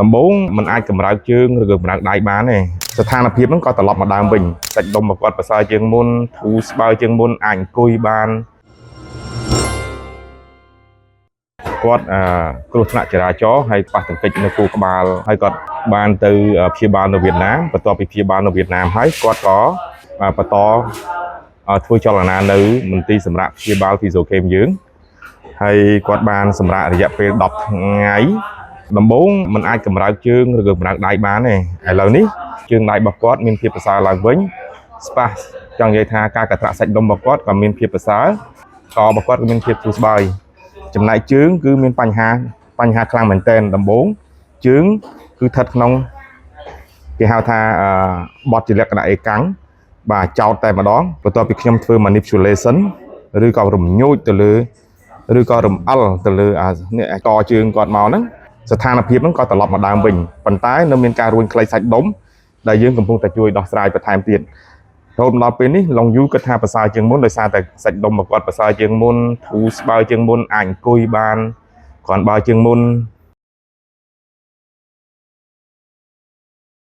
ដំបូងมันអាចកម្រើកជើងឬក៏កម្រើកដៃបានទេស្ថានភាពហ្នឹងក៏ត្រឡប់មកដើមវិញសាច់ដុំរបស់គាត់ប្រសើរជាងមុនធូរស្បើយជាងមុនអាចអង្គុយបានគាត់គ្រោះថ្នាក់ចរាចរណ៍ហើយប៉ះទង្គិចនៅគូក្បាលហើយគាត់បានទៅព្យាបាលនៅវៀតណាមបន្ទាប់ពីព្យាបាលនៅវៀតណាមហើយគាត់ក៏បន្តធ្វើចលនានៅមន្ទីរសម្រាប់ព្យាបាលហ្វីសូខេមយើងហើយគាត់បានសម្រាប់រយៈពេល10ថ្ងៃដំបូងมันអាចកម្រើកជើងឬក៏កម្រើកដៃបានទេឥឡូវនេះជើងដៃរបស់គាត់មានភាពប្រសើរឡើងវិញស្ប៉ះចង់និយាយថាការកត្រាក់សាច់ដុំរបស់គាត់ក៏មានភាពប្រសើរករបស់គាត់ក៏មានភាពធូរស្បើយចំណែកជើងគឺមានបញ្ហាខ្លាំងមែនទែនដំបូងជើងគឺស្ថិតក្នុងគេហៅថាបត់ជាលក្ខណៈអេកាំងបាទចោតតែម្ដងបន្ទាប់ពីខ្ញុំធ្វើ manipulation ឬក៏រំញោចទៅលើឬក៏រំអិលទៅលើកជើងគាត់មកហ្នឹងស្ថានភាពហ្នឹងក៏ត្រឡប់មកដើមវិញប៉ុន្តែនៅមានការរួញខ្លីសាច់ដុំដែលយើងកំពុងតែជួយដោះស្រាយបន្ថែមទៀតរហូតដល់ពេលនេះឡុងយូគិតថាប្រសើរជាងមុនដោយសារតែសាច់ដុំរបស់គាត់ប្រសើរជាងមុនធូរស្បើយជាងមុនអាចអង្គុយបានគ្រាន់បើជាងមុន